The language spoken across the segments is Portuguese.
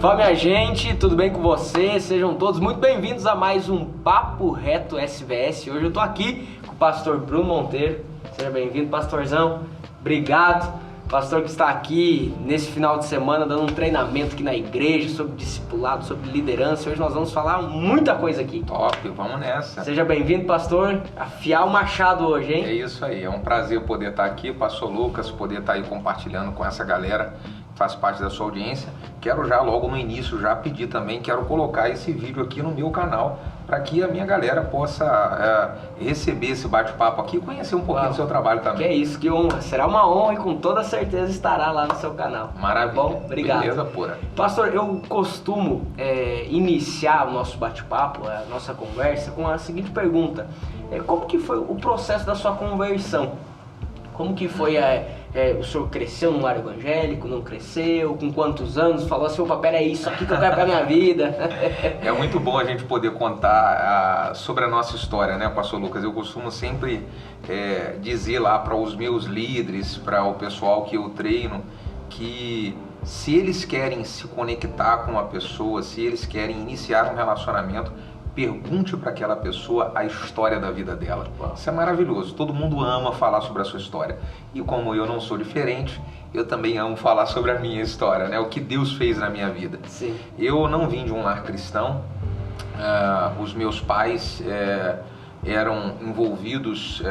Fala, minha gente, tudo bem com vocês? Sejam todos muito bem-vindos a mais um Papo Reto SVS. Hoje eu tô aqui com o pastor Bruno Monteiro. Seja bem-vindo, pastorzão. Obrigado, pastor, que está aqui nesse final de semana dando um treinamento aqui na igreja sobre discipulado, sobre liderança. Hoje nós vamos falar muita coisa aqui. Top, vamos nessa. Seja bem-vindo, pastor. Afiar o machado hoje, hein? É isso aí, é um prazer poder estar aqui, pastor Lucas, poder estar aí compartilhando com essa galera que faz parte da sua audiência. Quero já logo no início já pedir também, quero colocar esse vídeo aqui no meu canal para que a minha galera possa receber esse bate-papo aqui e conhecer um pouquinho do seu trabalho também. Que é isso, que honra. Será uma honra e com toda certeza estará lá no seu canal. Maravilha. Tá bom? Obrigado. Beleza pura. Pastor, eu costumo iniciar o nosso bate-papo, a nossa conversa, com a seguinte pergunta. Como que foi o processo da sua conversão? Como que foi o senhor cresceu no lar evangélico, não cresceu, com quantos anos, falou assim, opa, pera, é isso aqui que eu quero pra minha vida. É muito bom a gente poder contar sobre a nossa história, né, pastor Lucas? Eu costumo sempre dizer lá para os meus líderes, para o pessoal que eu treino, que se eles querem se conectar com uma pessoa, se eles querem iniciar um relacionamento, pergunte para aquela pessoa a história da vida dela. Isso é maravilhoso. Todo mundo ama falar sobre a sua história. E como eu não sou diferente, eu também amo falar sobre a minha história, né? O que Deus fez na minha vida. Sim. Eu não vim de um lar cristão. Os meus pais eram envolvidos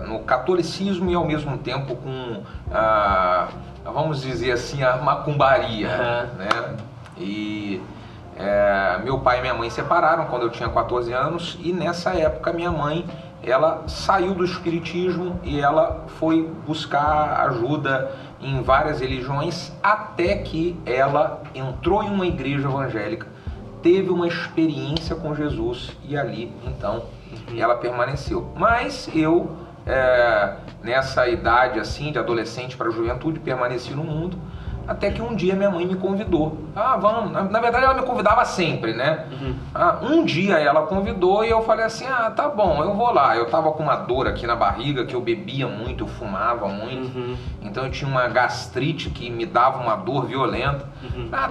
no catolicismo e ao mesmo tempo com, vamos dizer assim, a macumbaria, né? E meu pai e minha mãe separaram quando eu tinha 14 anos e nessa época minha mãe, ela saiu do espiritismo e ela foi buscar ajuda em várias religiões até que ela entrou em uma igreja evangélica, teve uma experiência com Jesus e ali então ela permaneceu. Mas eu, nessa idade assim de adolescente para juventude, permaneci no mundo. Até que um dia minha mãe me convidou. Vamos. Na verdade ela me convidava sempre, né? Um dia ela convidou e eu falei assim, tá bom, eu vou lá. Eu tava com uma dor aqui na barriga, que eu bebia muito, eu fumava muito. Então eu tinha uma gastrite que me dava uma dor violenta.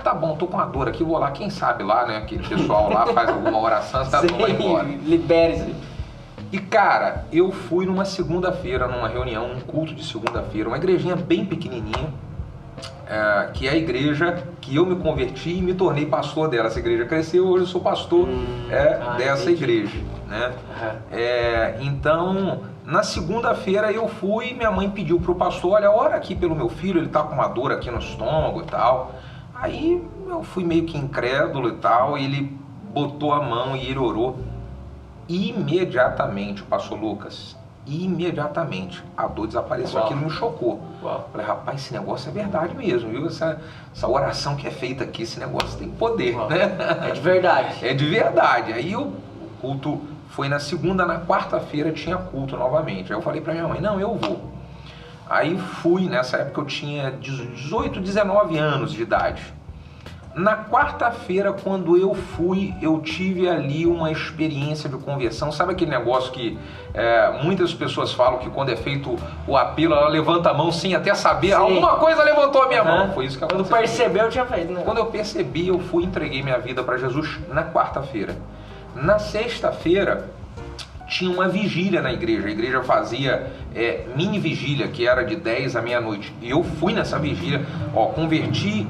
Tá bom, tô com uma dor aqui, vou lá. Quem sabe lá, né? Aquele pessoal lá faz alguma oração, você vai embora. Libere-se. E cara, eu fui numa segunda-feira, numa reunião, um culto de segunda-feira, uma igrejinha bem pequenininha. Que é a igreja que eu me converti e me tornei pastor dela. Essa igreja cresceu, hoje eu sou pastor dessa igreja, né? Então, na segunda-feira eu fui, minha mãe pediu pro pastor, olha, ora aqui pelo meu filho, ele tá com uma dor aqui no estômago e tal. Aí eu fui meio que incrédulo e tal, e ele botou a mão e ele orou. Imediatamente, o pastor Lucas, imediatamente a dor desapareceu. Aquilo me chocou. Falei, rapaz, esse negócio é verdade mesmo, viu? Essa oração que é feita aqui, esse negócio tem poder, né? É de verdade. É de verdade. Aí o culto foi na segunda, na quarta-feira tinha culto novamente. Aí eu falei pra minha mãe, não, eu vou. Aí fui, nessa época eu tinha 18, 19 anos de idade. Na quarta-feira, quando eu fui, eu tive ali uma experiência de conversão. Sabe aquele negócio que muitas pessoas falam que quando é feito o apelo, ela levanta a mão sem até saber? Sim. Alguma coisa levantou a minha mão. Foi isso que aconteceu. Quando percebeu, eu tinha feito, né? Quando eu percebi, eu fui e entreguei minha vida para Jesus na quarta-feira. Na sexta-feira, tinha uma vigília na igreja. A igreja fazia mini vigília, que era de 10 à meia-noite. E eu fui nessa vigília, converti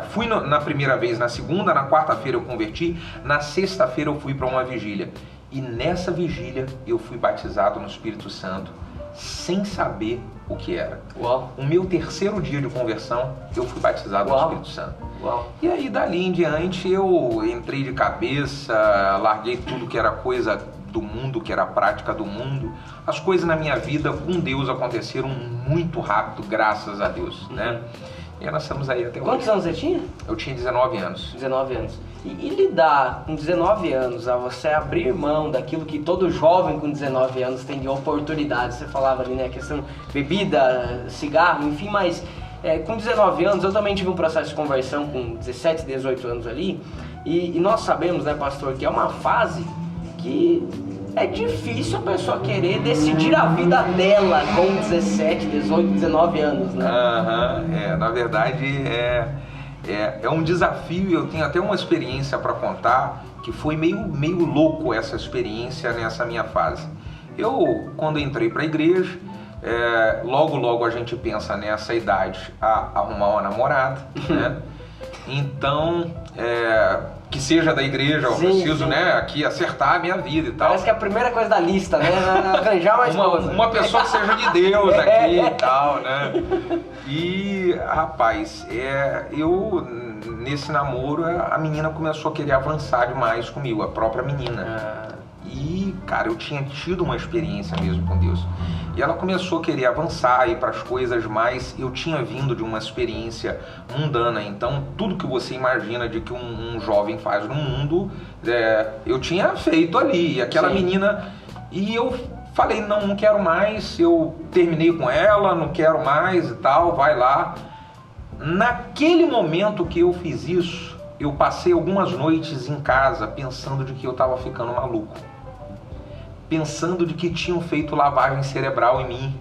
fui na primeira vez, na segunda, na quarta-feira eu converti, na sexta-feira eu fui para uma vigília. E nessa vigília eu fui batizado no Espírito Santo, sem saber o que era. Uau. O meu terceiro dia de conversão, eu fui batizado no Espírito Santo. Uau. E aí dali em diante eu entrei de cabeça, larguei tudo que era coisa do mundo, que era a prática do mundo. As coisas na minha vida com Deus aconteceram muito rápido, graças a Deus, né? E nós estamos aí até hoje. Quantos anos você tinha? Eu tinha 19 anos. 19 anos. E lidar com 19 anos, a você abrir mão daquilo que todo jovem com 19 anos tem de oportunidade. Você falava ali, né, questão bebida, cigarro, enfim, mas com 19 anos eu também tive um processo de conversão com 17, 18 anos ali. E nós sabemos, né, pastor, que é uma fase que é difícil a pessoa querer decidir a vida dela com 17, 18, 19 anos, né? Na verdade é um desafio, eu tenho até uma experiência para contar, que foi meio louco essa experiência nessa minha fase. Eu, quando entrei para a igreja, logo a gente pensa nessa idade a arrumar uma namorada, né? Então, que seja da igreja, eu preciso, né, aqui acertar a minha vida e tal. Parece que é a primeira coisa da lista, né? Arranjar uma esposa. Uma pessoa que seja de Deus aqui e tal, né? E, rapaz, eu, nesse namoro, a menina começou a querer avançar demais comigo, a própria menina. E, cara, eu tinha tido uma experiência mesmo com Deus. E ela começou a querer avançar, ir para as coisas mais... Eu tinha vindo de uma experiência mundana, então tudo que você imagina de que um jovem faz no mundo, eu tinha feito ali. E aquela menina... E eu falei, não quero mais, eu terminei com ela, não quero mais e tal, vai lá. Naquele momento que eu fiz isso, eu passei algumas noites em casa pensando de que eu estava ficando maluco. Pensando de que tinham feito lavagem cerebral em mim.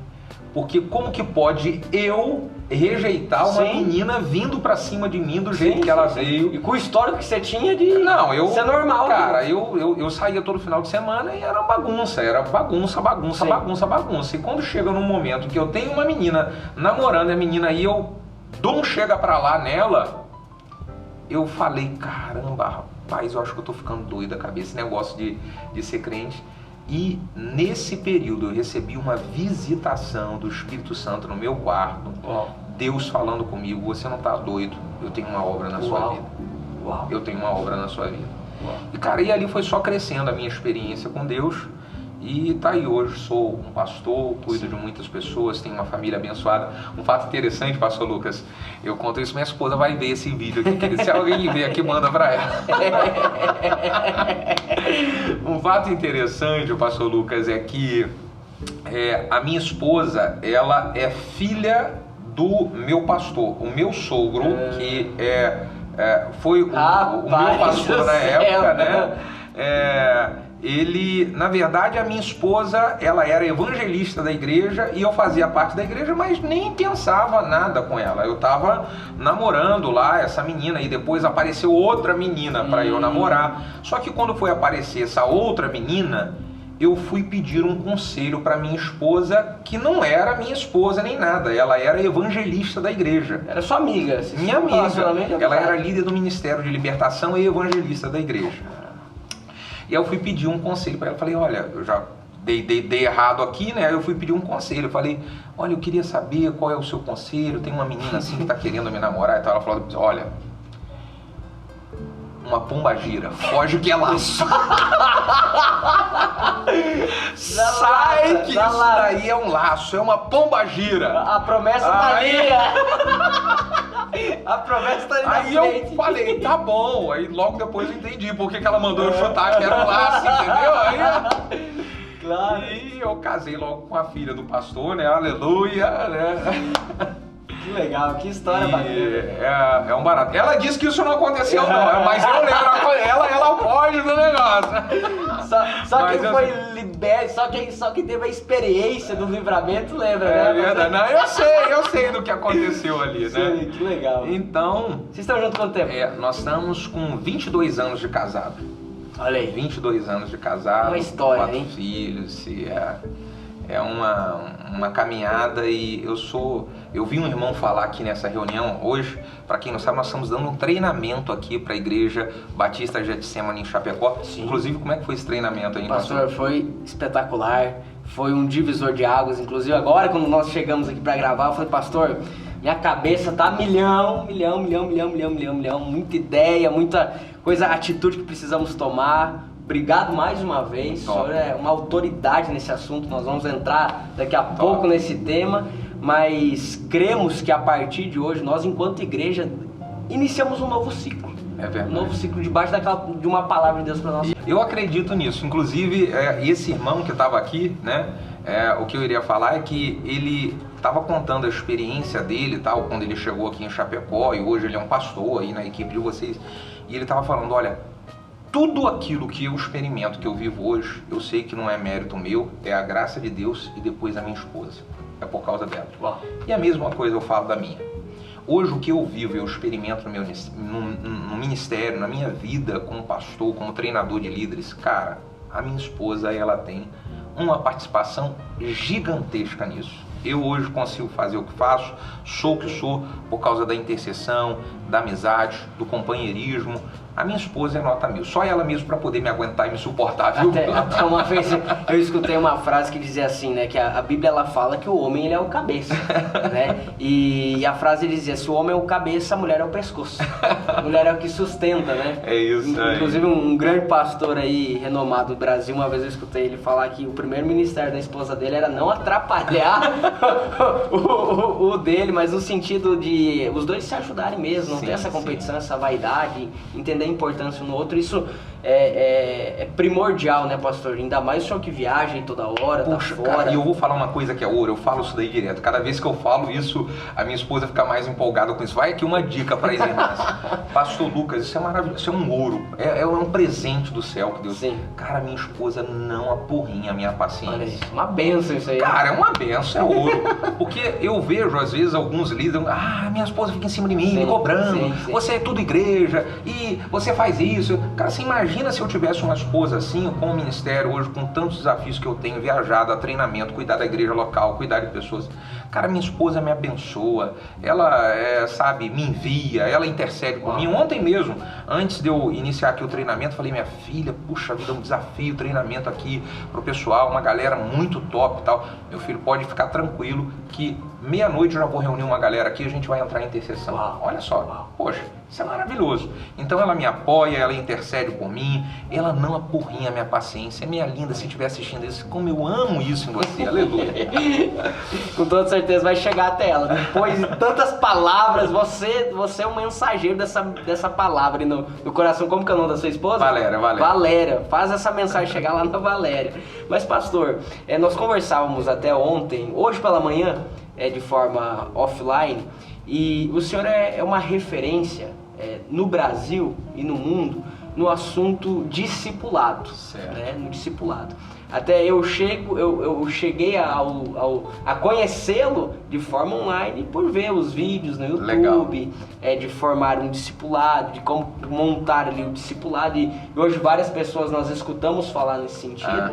Porque como que pode eu rejeitar uma menina vindo pra cima de mim do jeito que ela veio? E com o histórico que você tinha de ser normal. Cara, eu saía todo final de semana e era bagunça. E quando chega num momento que eu tenho uma menina namorando a menina e eu dou um chega pra lá nela, eu falei, caramba, rapaz, eu acho que eu tô ficando doido da cabeça, esse negócio de ser crente. E nesse período eu recebi uma visitação do Espírito Santo no meu quarto, Deus falando comigo, você não tá doido, eu tenho uma obra na sua vida. Eu tenho uma obra na sua vida. E cara, e ali foi só crescendo a minha experiência com Deus. E tá aí hoje, sou um pastor, cuido de muitas pessoas, tenho uma família abençoada. Um fato interessante, pastor Lucas, eu conto isso, minha esposa vai ver esse vídeo aqui, que se alguém ver aqui, manda pra ela. Um fato interessante, pastor Lucas, é que a minha esposa, ela é filha do meu pastor, o meu sogro, que foi o meu pastor na época, né? Ele, na verdade, a minha esposa, ela era evangelista da igreja e eu fazia parte da igreja, mas nem pensava nada com ela. Eu tava namorando lá essa menina e depois apareceu outra menina para eu namorar. Só que quando foi aparecer essa outra menina, eu fui pedir um conselho para minha esposa, que não era minha esposa nem nada, ela era evangelista da igreja. Era sua amiga. Minha amiga. Ela era líder do Ministério de Libertação e evangelista da igreja. E aí eu fui pedir um conselho para ela, falei, olha, eu já dei errado aqui, né? Eu fui pedir um conselho, eu falei, olha, eu queria saber qual é o seu conselho, tem uma menina assim que tá querendo me namorar e tal. Ela falou, olha, uma pombagira, foge que é laço. Sai que isso daí é um laço, é uma pombagira. A promessa tá ali. A promessa tá ali na frente. Aí eu falei, tá bom. Aí logo depois eu entendi por que ela mandou eu chutar que era um laço, entendeu? Aí, claro. E eu casei logo com a filha do pastor, né? Aleluia, né? Que legal, que história bacana. É um barato. Ela disse que isso não aconteceu, não, mas eu lembro, ela pode do negócio. Só quem foi liberto, só quem teve a experiência do livramento lembra, né? É verdade. Não, eu sei do que aconteceu ali, né? Sim, que legal. Então... Vocês estão juntos quanto tempo? Nós estamos com 22 anos de casado. Olha aí. 22 anos de casado. Uma história, 4 hein? filhos, é uma caminhada e eu vi um irmão falar aqui nessa reunião hoje, para quem não sabe, nós estamos dando um treinamento aqui para a Igreja Batista Getsemane em Chapecó. Sim. Inclusive, como é que foi esse treinamento aí, pastor? Foi espetacular, foi um divisor de águas. Inclusive agora, quando nós chegamos aqui para gravar, eu falei, pastor, minha cabeça tá milhão, muita ideia, muita coisa, atitude que precisamos tomar. Obrigado mais uma vez, o senhor é uma autoridade nesse assunto, nós vamos entrar daqui a pouco nesse tema, mas cremos que a partir de hoje, nós enquanto igreja, iniciamos um novo ciclo. É verdade. Um novo ciclo debaixo de uma palavra de Deus para nós. Eu acredito nisso, inclusive esse irmão que estava aqui, né, o que eu iria falar é que ele estava contando a experiência dele, tal, quando ele chegou aqui em Chapecó, e hoje ele é um pastor aí na equipe de vocês, e ele estava falando, olha, tudo aquilo que eu experimento, que eu vivo hoje, eu sei que não é mérito meu, é a graça de Deus e depois a minha esposa. É por causa dela. Uau. E a mesma coisa eu falo da minha. Hoje o que eu vivo, eu experimento no ministério, na minha vida como pastor, como treinador de líderes, cara, a minha esposa, ela tem uma participação gigantesca nisso. Eu hoje consigo fazer o que faço, sou o que sou, por causa da intercessão, da amizade, do companheirismo. A minha esposa é nota 1000, só ela mesmo para poder me aguentar e me suportar, viu? Até uma vez eu escutei uma frase que dizia assim, né, que a Bíblia ela fala que o homem ele é o cabeça, né? E a frase dizia, se o homem é o cabeça, a mulher é o pescoço. A mulher é o que sustenta, né? É isso. Inclusive um grande pastor aí, renomado do Brasil, uma vez eu escutei ele falar que o primeiro ministério da esposa dele era não atrapalhar o dele, mas no sentido de os dois se ajudarem mesmo, não ter essa competição, essa vaidade, entender a importância um no outro. Isso é primordial, né, pastor? Ainda mais o senhor que viaja toda hora, puxa, tá fora. Cara, e eu vou falar uma coisa que é ouro, eu falo isso daí direto. Cada vez que eu falo isso, a minha esposa fica mais empolgada com isso. Vai aqui uma dica para as irmãs. Pastor Lucas, isso é maravilhoso, isso é um ouro, é um presente do céu que Deus... Sim. Cara, minha esposa não apurrinha a minha paciência. Olha, uma benção isso aí. Cara, é uma benção, é ouro. Porque eu vejo, às vezes, alguns líderes, minha esposa fica em cima de mim, me cobrando. Sim. Você é tudo igreja, e você faz isso. Cara, você imagina se eu tivesse uma esposa assim, com o ministério hoje, com tantos desafios que eu tenho, viajado a treinamento, cuidar da igreja local, cuidar de pessoas. Cara, minha esposa me abençoa, ela, me envia, ela intercede por mim. Ontem mesmo, antes de eu iniciar aqui o treinamento, falei, minha filha, puxa vida, um desafio, treinamento aqui pro pessoal, uma galera muito top e tal. Meu filho, pode ficar tranquilo que meia-noite eu já vou reunir uma galera aqui e a gente vai entrar em intercessão. Olha só, poxa, isso é maravilhoso. Então ela me apoia, ela intercede por mim, ela não apurrinha a minha paciência. Minha linda, se estiver assistindo isso, como eu amo isso em você, aleluia. Com toda certeza vai chegar até ela. Depois de tantas palavras, você é um mensageiro dessa palavra no coração. Como que é o nome da sua esposa? Valéria. Valéria, faz essa mensagem chegar lá na Valéria. Mas pastor, nós conversávamos até ontem, hoje pela manhã, de forma offline, e o senhor é uma referência no Brasil e no mundo no assunto discipulado, né? No discipulado. Até eu cheguei a conhecê-lo de forma online por ver os vídeos no YouTube, de formar um discipulado, de como montar ali o discipulado, e hoje várias pessoas nós escutamos falar nesse sentido.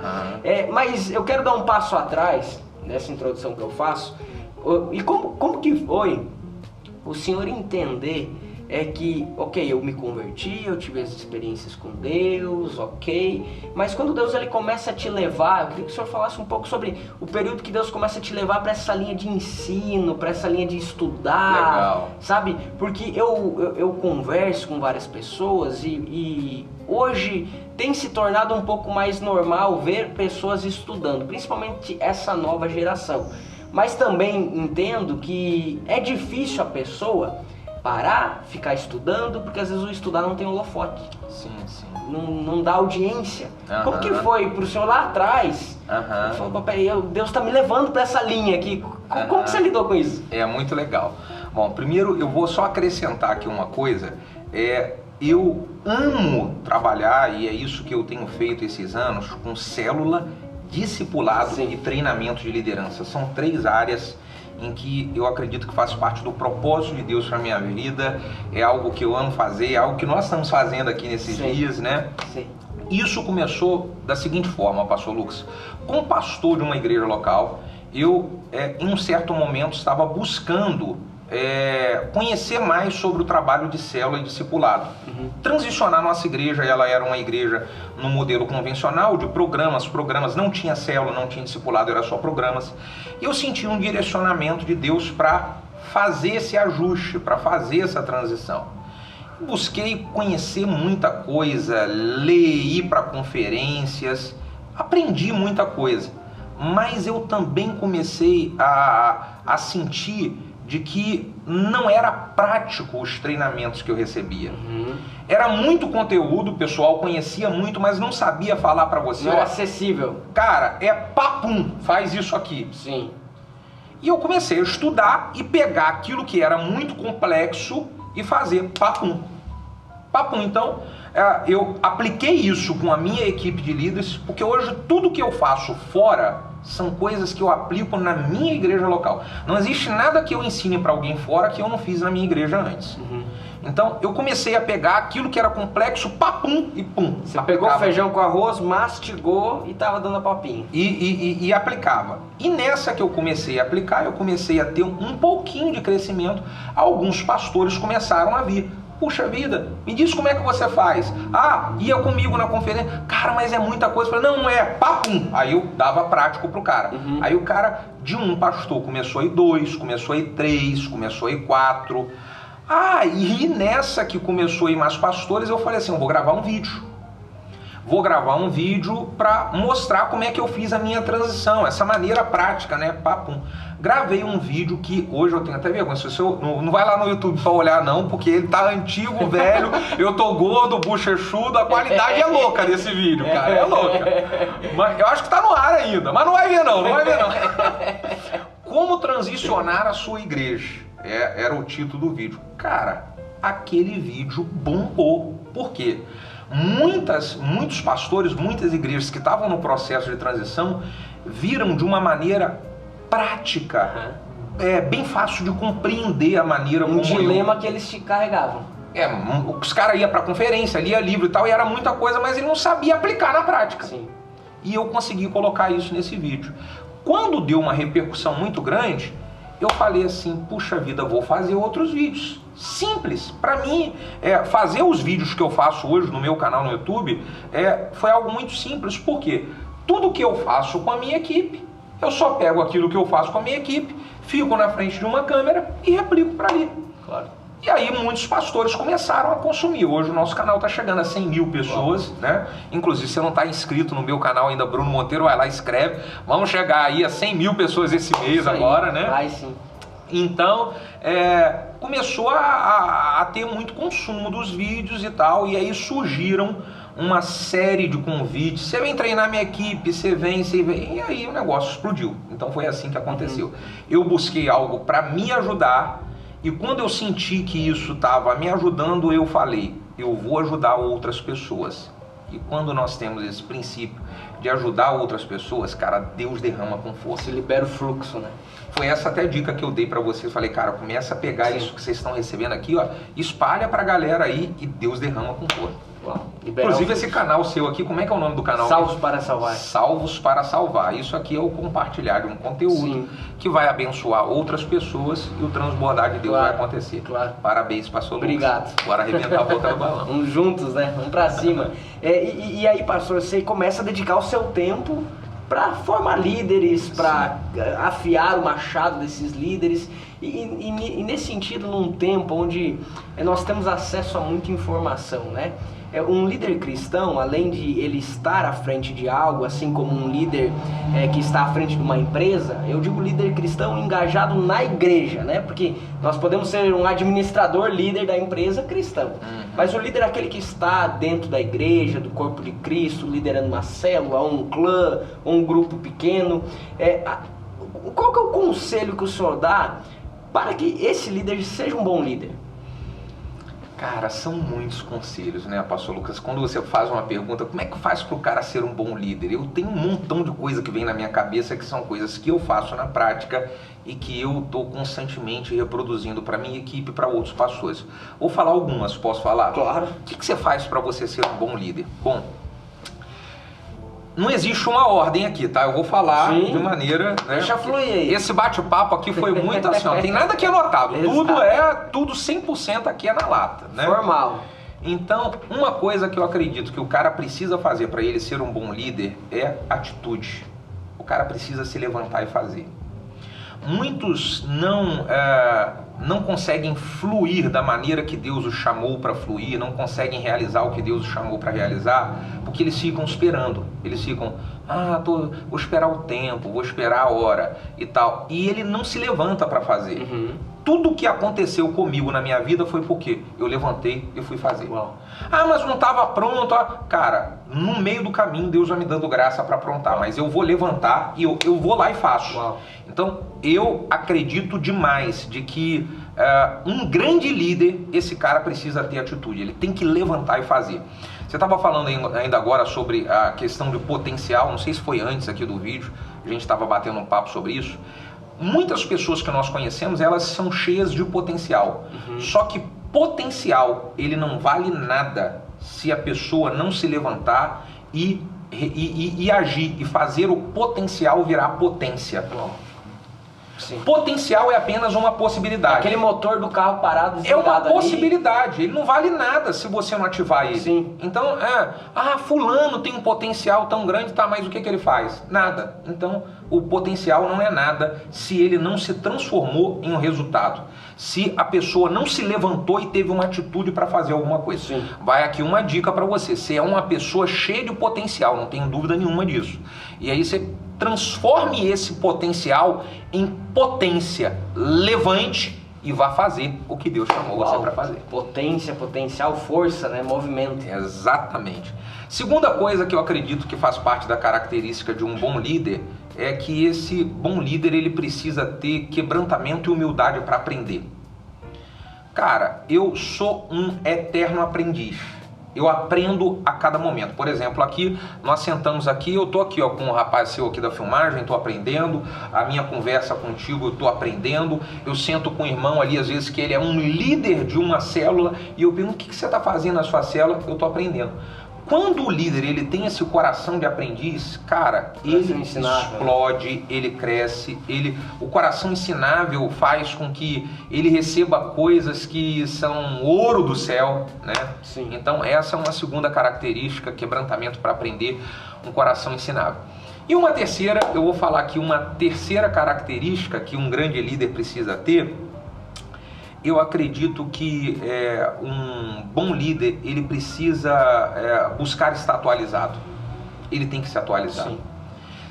Mas eu quero dar um passo atrás nessa introdução que eu faço. E como que foi o senhor entender que, ok, eu me converti, eu tive as experiências com Deus, ok, mas quando Deus ele começa a te levar, eu queria que o senhor falasse um pouco sobre o período que Deus começa a te levar para essa linha de ensino, para essa linha de estudar, sabe? Porque eu converso com várias pessoas e hoje tem se tornado um pouco mais normal ver pessoas estudando, principalmente essa nova geração. Mas também entendo que é difícil a pessoa parar, ficar estudando, porque às vezes o estudar não tem holofote. Sim. Não dá audiência. Como que foi pro senhor lá atrás? Ele falou, papai, Deus está me levando para essa linha aqui. Como que você lidou com isso? É muito legal. Bom, primeiro eu vou só acrescentar aqui uma coisa. Eu amo trabalhar, e é isso que eu tenho feito esses anos, com célula, discipulado e treinamento de liderança. São 3 áreas em que eu acredito que faz parte do propósito de Deus para minha vida. É algo que eu amo fazer, é algo que nós estamos fazendo aqui nesses dias, né? Sim. Isso começou da seguinte forma, pastor Lucas. Como pastor de uma igreja local, eu em um certo momento estava buscando conhecer mais sobre o trabalho de célula e discipulado. Transicionar nossa igreja, ela era uma igreja no modelo convencional de programas não tinha célula, não tinha discipulado, era só programas. E eu senti um direcionamento de Deus para fazer esse ajuste, para fazer essa transição. Busquei conhecer muita coisa, ler, ir para conferências, aprendi muita coisa, mas eu também comecei a sentir de que não era prático os treinamentos que eu recebia. Era muito conteúdo, o pessoal conhecia muito, mas não sabia falar para você. Não era acessível. Cara, papum, faz isso aqui. Sim. E eu comecei a estudar e pegar aquilo que era muito complexo e fazer papum. Papum. Então, eu apliquei isso com a minha equipe de líderes, porque hoje tudo que eu faço fora são coisas que eu aplico na minha igreja local. Não existe nada que eu ensine para alguém fora que eu não fiz na minha igreja antes. Então eu comecei a pegar aquilo que era complexo, papum e pum. Você pegou feijão com arroz, mastigou e tava dando a papinha. E aplicava. E nessa que eu comecei a aplicar, eu comecei a ter um pouquinho de crescimento. Alguns pastores começaram a vir. Puxa vida, me diz como é que você faz. Ah, ia comigo na conferência. Cara, mas é muita coisa. Eu falei, não é, papum. Aí eu dava prático pro cara. Aí o cara, de um pastor, começou a ir 2, começou a ir 3, começou a ir 4. Ah, e nessa que começou a ir mais pastores, eu falei assim, eu vou gravar um vídeo. Vou gravar um vídeo para mostrar como é que eu fiz a minha transição, essa maneira prática, né? Papum. Gravei um vídeo que hoje eu tenho até vergonha. Se você não vai lá no YouTube para olhar não, porque ele tá antigo, velho, eu tô gordo, bochechudo, a qualidade é louca desse vídeo, cara, é louca. Mas eu acho que tá no ar ainda, mas não vai ver não, não vai ver não. Como transicionar a sua igreja? Era o título do vídeo. Cara, aquele vídeo bombou. Por quê? Muitos pastores, muitas igrejas que estavam no processo de transição viram de uma maneira prática, bem fácil de compreender a maneira como... Um dilema que eles te carregavam. Os caras iam para conferência, lia livro e tal, e era muita coisa, mas ele não sabia aplicar na prática. Sim. E eu consegui colocar isso nesse vídeo. Quando deu uma repercussão muito grande, eu falei assim, puxa vida, vou fazer outros vídeos. Simples. Para mim, fazer os vídeos que eu faço hoje no meu canal no YouTube foi algo muito simples. Por quê? Tudo que eu faço com a minha equipe, eu só pego aquilo que eu faço com a minha equipe, fico na frente de uma câmera e replico para ali. Claro. E aí muitos pastores começaram a consumir. Hoje o nosso canal está chegando a 100 mil pessoas, né? Inclusive, se você não está inscrito no meu canal ainda, Bruno Monteiro, vai lá e escreve. Vamos chegar aí a 100 mil pessoas esse mês agora, né? Vai sim. Então, começou a ter muito consumo dos vídeos e tal, e aí surgiram uma série de convites. Você vem treinar minha equipe, você vem, e aí o negócio explodiu. Então foi assim que aconteceu. Eu busquei algo para me ajudar, e quando eu senti que isso estava me ajudando, eu falei, eu vou ajudar outras pessoas. E quando nós temos esse princípio de ajudar outras pessoas, cara, Deus derrama com força. Você libera o fluxo, né? Foi essa até a dica que eu dei pra vocês. Falei, cara, começa a pegar isso que vocês estão recebendo aqui, ó, espalha pra galera aí e Deus derrama com força. Inclusive esse canal seu aqui, como é que é o nome do canal? Salvos para Salvar. Salvos para Salvar. Isso aqui é o compartilhar de um conteúdo que vai abençoar outras pessoas e o transbordar de Deus vai acontecer. Claro. Parabéns, pastor Lucas. Obrigado. Bora arrebentar a volta do balão. Vamos juntos, né? Vamos pra cima. E aí, pastor, você começa a dedicar o seu tempo para formar líderes, para afiar o machado desses líderes. E nesse sentido, num tempo onde nós temos acesso a muita informação, né? Um líder cristão, além de ele estar à frente de algo, assim como um líder que está à frente de uma empresa, eu digo líder cristão engajado na igreja, né? Porque nós podemos ser um administrador líder da empresa cristão, mas o líder é aquele que está dentro da igreja, do corpo de Cristo, liderando uma célula, um clã, um grupo pequeno. Qual que é o conselho que o senhor dá para que esse líder seja um bom líder? Cara, são muitos conselhos, né, pastor Lucas? Quando você faz uma pergunta, como é que faz para o cara ser um bom líder? Eu tenho um montão de coisa que vem na minha cabeça que são coisas que eu faço na prática e que eu estou constantemente reproduzindo para minha equipe e para outros pastores. Vou falar algumas, posso falar? Claro. O que você faz para você ser um bom líder? Bom, não existe uma ordem aqui, tá? Eu vou falar de maneira... Né? Deixa fluir aí. Esse bate-papo aqui foi muito assim, ó, tem nada aqui anotado. Tudo 100% aqui é na lata, né? Formal. Então, uma coisa que eu acredito que o cara precisa fazer para ele ser um bom líder é atitude. O cara precisa se levantar e fazer. Muitos não conseguem fluir da maneira que Deus os chamou para fluir, não conseguem realizar o que Deus os chamou para realizar, porque eles ficam esperando. Eles ficam, vou esperar o tempo, vou esperar a hora e tal. E ele não se levanta para fazer. Tudo que aconteceu comigo na minha vida foi porque eu levantei e fui fazer. Uau. Mas não estava pronto. Cara, no meio do caminho Deus vai me dando graça para aprontar, mas eu vou levantar e eu vou lá e faço. Uau. Então, eu acredito demais de que um grande líder, esse cara precisa ter atitude, ele tem que levantar e fazer. Você estava falando ainda agora sobre a questão de potencial, não sei se foi antes aqui do vídeo, a gente estava batendo um papo sobre isso. Muitas pessoas que nós conhecemos, elas são cheias de potencial. Só que potencial, ele não vale nada se a pessoa não se levantar e agir e fazer o potencial virar potência. Sim. Potencial é apenas uma possibilidade. Aquele motor do carro parado é uma possibilidade, ali. Ele não vale nada se você não ativar ele. Sim. Então, fulano tem um potencial tão grande, tá, mas o que ele faz? Nada. Então, o potencial não é nada se ele não se transformou em um resultado. Se a pessoa não se levantou e teve uma atitude para fazer alguma coisa. Sim. Vai aqui uma dica para você. Você é uma pessoa cheia de potencial, não tenho dúvida nenhuma disso. E aí você transforme esse potencial em potência, levante e vá fazer o que Deus chamou você para fazer. Potência, potencial, força, né? Movimento. Exatamente. Segunda coisa que eu acredito que faz parte da característica de um bom líder é que esse bom líder ele precisa ter quebrantamento e humildade para aprender. Cara, eu sou um eterno aprendiz. Eu aprendo a cada momento. Por exemplo, aqui, nós sentamos aqui, eu tô aqui ó, com um rapaz seu aqui da filmagem, tô aprendendo, a minha conversa contigo eu tô aprendendo, eu sento com um irmão ali, às vezes que ele é um líder de uma célula, e eu pergunto, o que você está fazendo na sua célula? Eu tô aprendendo. Quando o líder ele tem esse coração de aprendiz, cara, ele explode, ele cresce, o coração ensinável faz com que ele receba coisas que são ouro do céu, né? Sim. Então essa é uma segunda característica, quebrantamento para aprender, um coração ensinável. E uma terceira, eu vou falar aqui uma terceira característica que um grande líder precisa ter. Eu acredito que um bom líder, ele precisa buscar estar atualizado. Ele tem que se atualizar. Sim.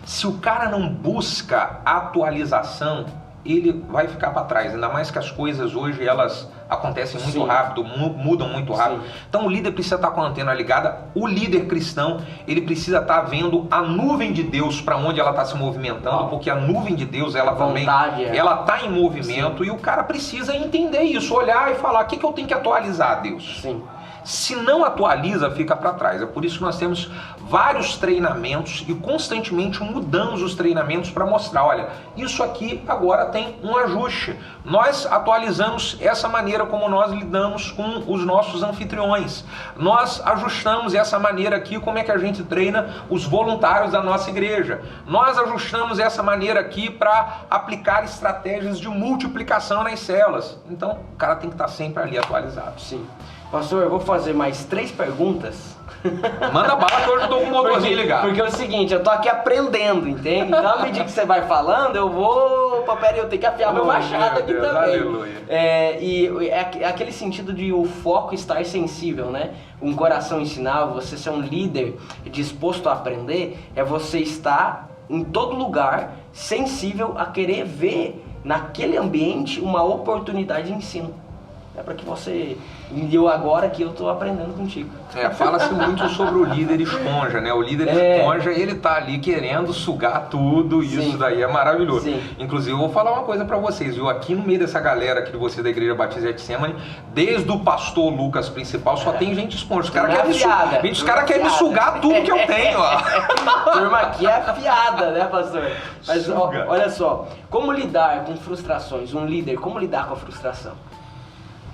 Se o cara não busca atualização, ele vai ficar para trás. Ainda mais que as coisas hoje, elas acontecem muito rápido, mudam muito rápido. Sim. Então o líder precisa estar com a antena ligada. O líder cristão, ele precisa estar vendo a nuvem de Deus para onde ela está se movimentando, porque a nuvem de Deus, ela também, ela está em movimento. Sim. E o cara precisa entender isso, olhar e falar, o que eu tenho que atualizar, Deus? Sim. Se não atualiza, fica para trás. É por isso que nós temos vários treinamentos e constantemente mudamos os treinamentos para mostrar, olha, isso aqui agora tem um ajuste. Nós atualizamos essa maneira como nós lidamos com os nossos anfitriões. Nós ajustamos essa maneira aqui, como é que a gente treina os voluntários da nossa igreja. Nós ajustamos essa maneira aqui para aplicar estratégias de multiplicação nas células. Então, o cara tem que estar sempre ali atualizado. Sim. Pastor, eu vou fazer mais 3 perguntas. Manda bala que hoje eu tô com o motorzinho ligado. Porque é o seguinte, eu tô aqui aprendendo, entende? Então, à medida que você vai falando, eu vou... Peraí, eu tenho que afiar meu machado aqui também. Aleluia. E é aquele sentido de o foco estar sensível, né? Um coração ensinável, você ser um líder disposto a aprender, é você estar em todo lugar sensível a querer ver naquele ambiente uma oportunidade de ensino. É para que você... E eu agora que eu estou aprendendo contigo. Fala-se muito sobre o líder esponja, né? O líder esponja, ele tá ali querendo sugar tudo, e isso daí é maravilhoso. Sim. Inclusive, eu vou falar uma coisa para vocês, viu? Aqui no meio dessa galera aqui de você da Igreja Batista Getsemane, desde o pastor Lucas principal, só tem gente esponja. Os caras querem me sugar tudo que eu tenho, ó. Turma aqui é afiada, né, pastor? Mas olha só, como lidar com frustrações? Um líder, como lidar com a frustração?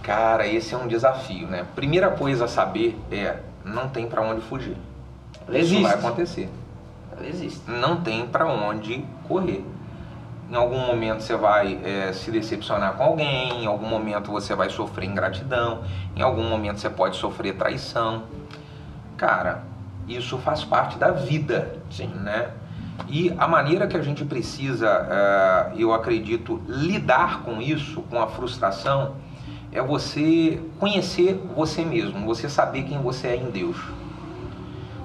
Cara, esse é um desafio, né? Primeira coisa a saber não tem para onde fugir. Isso vai acontecer. Ela existe. Não tem para onde correr. Em algum momento você vai se decepcionar com alguém, em algum momento você vai sofrer ingratidão, em algum momento você pode sofrer traição. Cara, isso faz parte da vida, né? E a maneira que a gente precisa, eu acredito, lidar com isso, com a frustração, é você conhecer você mesmo, você saber quem você é em Deus.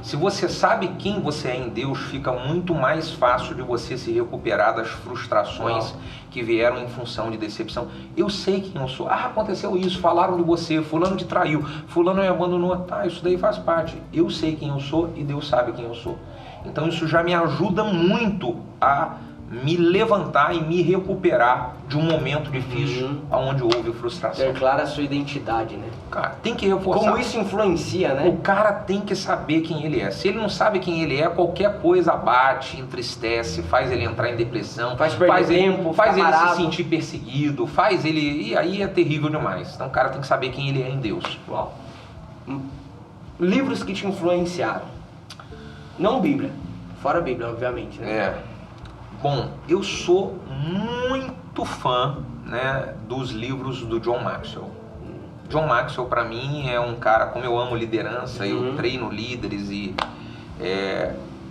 Se você sabe quem você é em Deus, fica muito mais fácil de você se recuperar das frustrações que vieram em função de decepção. Eu sei quem eu sou. Aconteceu isso, falaram de você, fulano te traiu, fulano me abandonou. Tá, isso daí faz parte. Eu sei quem eu sou e Deus sabe quem eu sou. Então isso já me ajuda muito a me levantar e me recuperar de um momento difícil onde houve frustração. Ter clara a sua identidade, né? Cara, tem que reforçar. Como isso influencia, né? O cara tem que saber quem ele é. Se ele não sabe quem ele é, qualquer coisa abate, entristece, faz ele entrar em depressão, faz perder tempo, faz ele parado. se sentir perseguido, faz ele... E aí é terrível demais. Então o cara tem que saber quem ele é em Deus. Uau. Livros que te influenciaram. Não Bíblia. Fora a Bíblia, obviamente, né? Bom, eu sou muito fã, né, dos livros do John Maxwell. John Maxwell, para mim, é um cara, como eu amo liderança, eu treino líderes e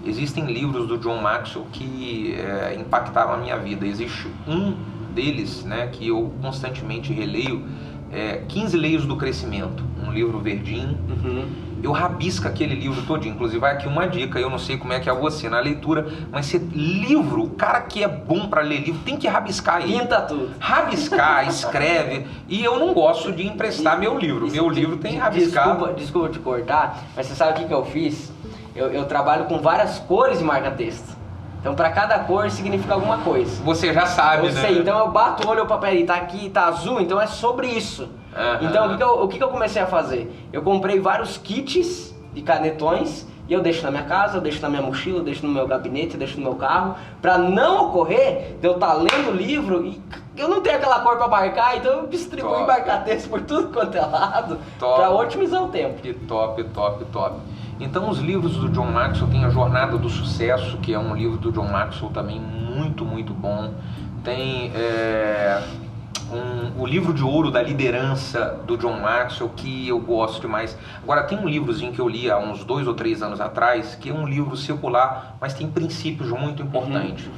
existem livros do John Maxwell que impactaram a minha vida. Existe um deles, né, que eu constantemente releio, 15 Leis do Crescimento, um livro verdinho. Eu rabisco aquele livro todinho. Inclusive, vai aqui uma dica, eu não sei como é que é você na leitura, mas livro, o cara que é bom para ler livro, tem que rabiscar ele. Pinta tudo. Rabiscar, escreve. E eu não gosto de emprestar meu livro. Meu livro tem rabiscado. Desculpa te cortar, mas você sabe o que eu fiz? Eu trabalho com várias cores de marca-texto. Então, para cada cor significa alguma coisa. Você já sabe, eu né? sei, então eu bato o olho no papel e tá aqui, tá azul, então é sobre isso. Então, o que eu comecei a fazer? Eu comprei vários kits de canetões e eu deixo na minha casa, eu deixo na minha mochila, eu deixo no meu gabinete, eu deixo no meu carro, para não ocorrer de eu estar lendo o livro e eu não tenho aquela cor para marcar, então eu distribuo marca-texto por tudo quanto é lado, para otimizar o tempo. Que top. Então os livros do John Maxwell, tem A Jornada do Sucesso, que é um livro do John Maxwell também muito, muito bom. Tem o livro de ouro da liderança do John Maxwell, que eu gosto demais. Agora tem um livrozinho que eu li há uns 2 ou 3 anos atrás, que é um livro secular, mas tem princípios muito importantes,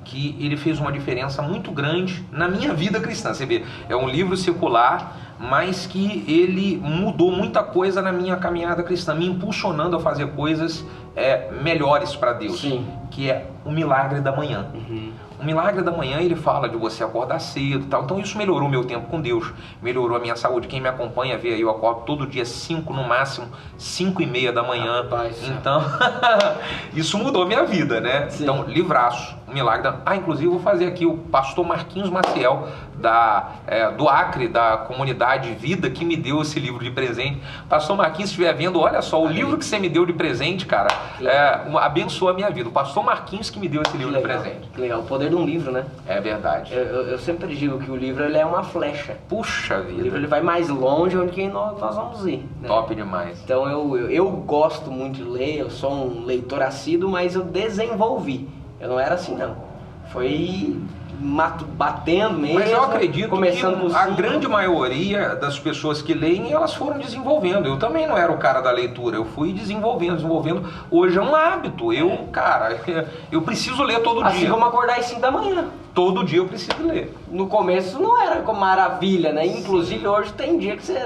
que ele fez uma diferença muito grande na minha vida cristã. Você vê, é um livro secular, mas que ele mudou muita coisa na minha caminhada cristã, me impulsionando a fazer coisas melhores para Deus. Sim. Que é o milagre da manhã. O milagre da manhã, ele fala de você acordar cedo e tal. Então isso melhorou meu tempo com Deus, melhorou a minha saúde. Quem me acompanha vê aí, eu acordo todo dia 5, no máximo 5:30 da manhã. Rapaz, então isso mudou minha vida, né? Sim. Então, livraço, o milagre da... inclusive vou fazer aqui o pastor Marquinhos Maciel do Acre, da comunidade Vida, que me deu esse livro de presente. Pastor Marquinhos, se estiver vendo, olha só, o livro que você me deu de presente, cara, abençoa a minha vida. O pastor Marquinhos que me deu esse livro de presente. Que legal, o poder de um livro, né? É verdade. Eu sempre digo que o livro ele é uma flecha. Puxa vida. O livro ele vai mais longe onde que nós vamos ir, né? Top demais. Então eu gosto muito de ler, eu sou um leitor assíduo, mas eu desenvolvi. Eu não era assim, não. Foi batendo mesmo. Mas eu acredito começando que a grande maioria das pessoas que leem, elas foram desenvolvendo. Eu também não era o cara da leitura, eu fui desenvolvendo. Hoje é um hábito. Eu preciso ler todo dia. Assim como acordar às 5 da manhã. Todo dia eu preciso ler. No começo não era como maravilha, né? Inclusive hoje tem dia que você...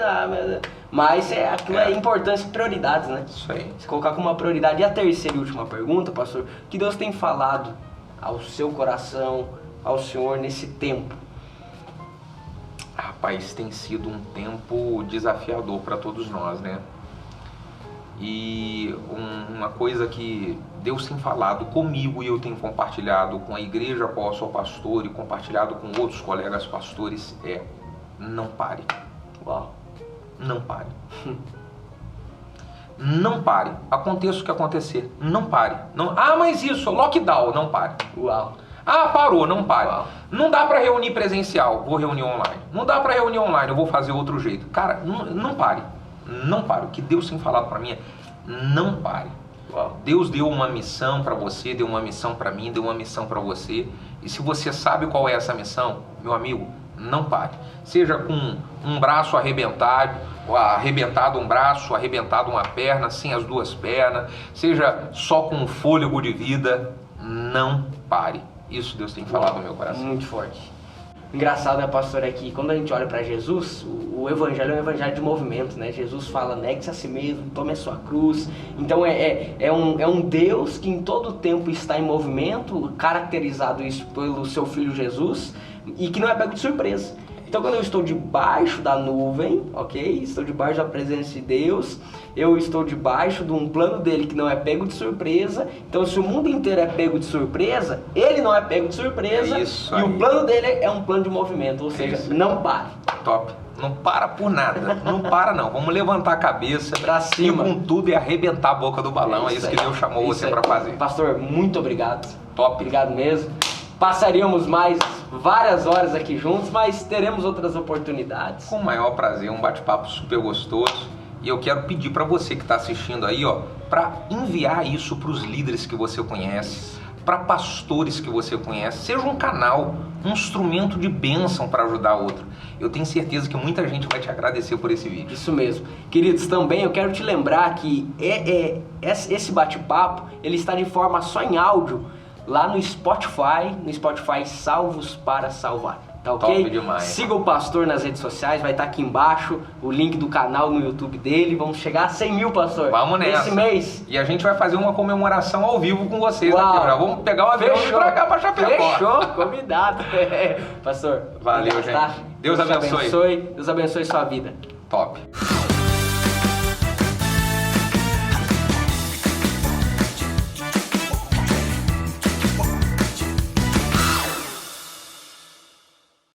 Mas aquilo é importância e prioridades, né? Isso aí. Se colocar como uma prioridade. E a terceira e última pergunta, pastor, que Deus tem falado ao seu coração, ao Senhor nesse tempo? Rapaz, tem sido um tempo desafiador para todos nós, né? E uma coisa que Deus tem falado comigo e eu tenho compartilhado com a igreja a qual eu sou pastor e compartilhado com outros colegas pastores é: não pare. Uau. Não pare. Não pare. Aconteça o que acontecer, não pare. Não... mas isso, lockdown, não pare. Uau. Parou, não pare. Uau. Não dá para reunir presencial, vou reunir online. Não dá para reunir online, eu vou fazer outro jeito. Cara, não pare. Não pare. O que Deus tem falado para mim é: não pare. Uau. Deus deu uma missão para você, deu uma missão para mim, deu uma missão para você. E se você sabe qual é essa missão, meu amigo, não pare. Seja com um braço arrebentado um braço, arrebentado uma perna, sem as 2 pernas, seja só com um fôlego de vida, não pare. Isso Deus tem falado no meu coração. Muito forte. Engraçado, né, pastor, é que quando a gente olha para Jesus, o evangelho é um evangelho de movimento, né? Jesus fala: negue-se a si mesmo, tome a sua cruz. Então é um Deus que em todo tempo está em movimento, caracterizado isso pelo seu Filho Jesus, e que não é pego de surpresa. Então quando eu estou debaixo da nuvem, ok? Estou debaixo da presença de Deus, eu estou debaixo de um plano dele que não é pego de surpresa. Então se o mundo inteiro é pego de surpresa, ele não é pego de surpresa. Isso e aí. o plano dele é um plano de movimento, ou seja, Isso. não pare. Top. Não para por nada. Não para não. Vamos levantar a cabeça Pra cima. e com tudo e arrebentar a boca do balão. É isso que aí. Deus chamou Isso você aí. para fazer. Pastor, muito obrigado. Top. Obrigado mesmo. Passaríamos mais várias horas aqui juntos, mas teremos outras oportunidades. Com o maior prazer, um bate-papo super gostoso. E eu quero pedir para você que está assistindo aí, ó, para enviar isso para os líderes que você conhece, para pastores que você conhece. Seja um canal, um instrumento de bênção para ajudar outro. Eu tenho certeza que muita gente vai te agradecer por esse vídeo. Isso mesmo. Queridos, também eu quero te lembrar que esse bate-papo, ele está de forma só em áudio lá no Spotify Salvos para Salvar. Tá ok? Top demais. Siga o pastor nas redes sociais, vai estar aqui embaixo o link do canal no YouTube dele. Vamos chegar a 100 mil, pastor. Vamos nessa. Esse mês. E a gente vai fazer uma comemoração ao vivo com vocês Uau. aqui. Já vamos pegar o avião e ir pra cá, pra Chapecó. Fechou, convidado. Pastor, Valeu, obrigado, gente. Deus te abençoe. Deus abençoe sua vida. Top.